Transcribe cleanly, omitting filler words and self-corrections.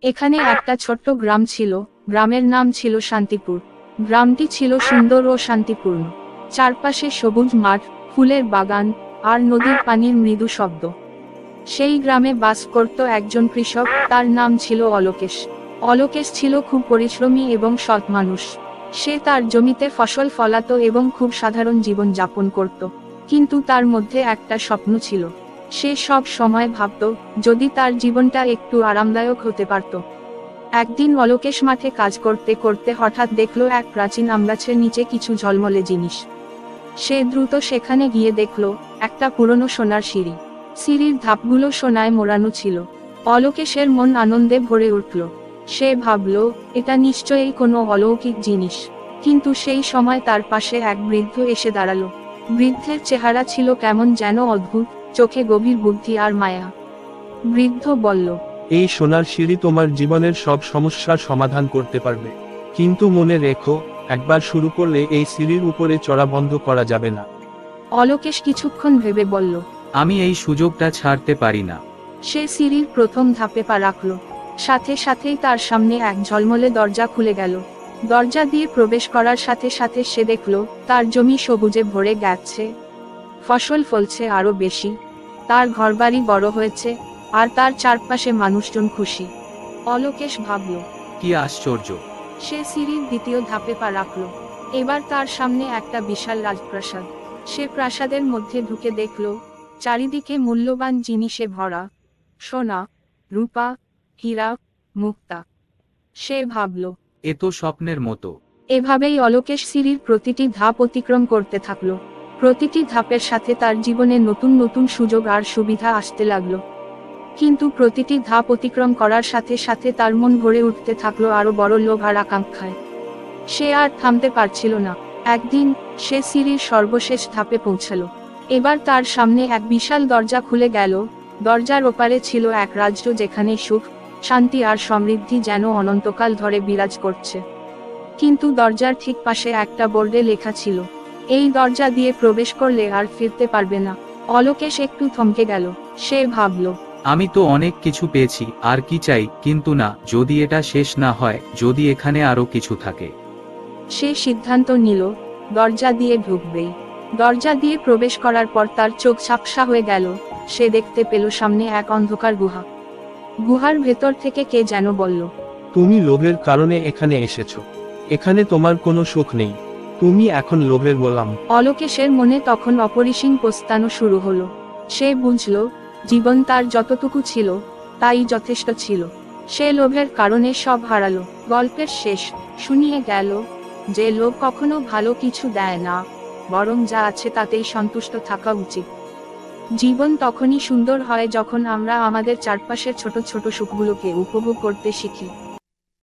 এখানে একটা ছোট্ট গ্রাম ছিল। গ্রামের নাম ছিল শান্তিপুর। গ্রামটি ছিল সুন্দর ও শান্তিপূর্ণ। চারপাশে সবুজ মাঠ, ফুলের বাগান, আর নদীর পানির মৃদু শব্দ। সেই গ্রামে বাস করত একজন কৃষক, তার নাম ছিল অলোকেশ। অলোকেশ ছিল খুব পরিশ্রমী এবং সৎ মানুষ। সে তার জমিতে ফসল ফলাতো এবং খুব সাধারণ জীবন যাপন করত। কিন্তু তার মধ্যে একটা স্বপ্ন ছিল। সে সব সময় ভাবত, যদি তার জীবনটা একটু আরামদায়ক হতে পারত। একদিন অলোকেশ মাঠে কাজ করতে করতে হঠাৎ দেখল এক প্রাচীন আমগাছের নিচে কিছু ঝলমলে জিনিস। সে দ্রুত সেখানে গিয়ে দেখল একটা পুরনো সোনার সিঁড়ি। সিঁড়ির ধাপগুলো সোনায় মোড়ানো ছিল। অলোকেশের মন আনন্দে ভরে উঠল। সে ভাবল, এটা নিশ্চয়ই কোনো অলৌকিক জিনিস। কিন্তু সেই সময় তার পাশে এক বৃদ্ধ এসে দাঁড়ালো। বৃদ্ধের চেহারা ছিল কেমন যেন অদ্ভুত, চোখে গভীর বুদ্ধি আর মায়া। বৃদ্ধ বলল, এই সোনার সিঁড়ি তোমার জীবনের সব সমস্যার সমাধান করতে পারবে। কিন্তু মনে রেখো, একবার শুরু করলে এই সিঁড়ির উপরে চড়া বন্ধ করা যাবে না। অলোকেশ কিছুক্ষণ ভেবে বলল, আমি এই সুযোগটা ছাড়তে পারি না। সে সিঁড়ির প্রথম ধাপে পা রাখল। সাথে সাথেই তার সামনে এক ঝলমলে দরজা খুলে গেল। দরজা দিয়ে প্রবেশ করার সাথে সাথে সে দেখল তার জমি সবুজে ভরে গেছে। ফসল ফলছে আরো বেশি। তার ঘরবাড়ি বড় হয়েছে, আর তার চারপাশে মানুষজন খুশি। অলোকেশ ভাবল, কি আশ্চর্য! সে সিঁড়ির দ্বিতীয় ধাপে পা রাখল। এবার তার সামনে একটা বিশাল রাজপ্রাসাদ। সে প্রাসাদের মধ্যে ঢুকে দেখল চারিদিকে মূল্যবান জিনিসে ভরা, সোনা, রূপা, হীরা, মুক্তা। সে ভাবল, এ তো স্বপ্নের মতো। এভাবেই অলোকেশ সিঁড়ির প্রতিটি ধাপ অতিক্রম করতে থাকল। প্রতিটি ধাপের সাথে তার জীবনে নতুন নতুন সুযোগ আর সুবিধা আসতে লাগলো। কিন্তু প্রতিটি ধাপ অতিক্রম করার সাথে সাথে তার মন ভরে উঠতে থাকলো আরো বড় লোভ আর আকাঙ্ক্ষায়। সে আর থামতে পারছিল না। একদিন সে সিঁড়ির সর্বশেষ ধাপে পৌঁছালো। এবার তার সামনে এক বিশাল দরজা খুলে গেল। দরজার ওপারে ছিল এক রাজ্য যেখানে সুখ, শান্তি আর সমৃদ্ধি যেন অনন্তকাল ধরে বিরাজ করছে। কিন্তু দরজার ঠিক পাশে একটা বোর্ডে লেখা ছিল, এই দরজা দিয়ে প্রবেশ করলে আর ফিরতে পারবে না। অলোকেশ একটু থমকে গেল। সে ভাবল, আমি তো অনেক কিছু পেয়েছি, আর কি চাই? কিন্তু না, যদি এটা শেষ না হয়, যদি এখানে আরো কিছু থাকে। সে সিদ্ধান্ত নিল দরজা দিয়ে ঢুকবেই। দরজা দিয়ে প্রবেশ করার পর তার চোখ ঝাপসা হয়ে গেল। সে দেখতে পেল সামনে এক অন্ধকার গুহা। গুহার ভেতর থেকে কে যেন বলল, তুমি লোভের কারণে এখানে এসেছো। এখানে তোমার কোনো সুখ নেই। তুমি এখন লোভের গোলাম। অলোকেশের মনে তখন অপরিসীম পস্তানো শুরু হলো। সে বুঝল জীবন তার যতটুকু ছিল তাই যথেষ্ট ছিল। সে লোভের কারণে সব হারালো। গল্পের শেষ শুনিয়ে গেল যে লোভ কখনো ভালো কিছু দেয় না, বরং যা আছে তাতেই সন্তুষ্ট থাকা উচিত। জীবন তখনই সুন্দর হয় যখন আমরা আমাদের চারপাশের ছোট ছোট সুখগুলোকে উপভোগ করতে শিখি।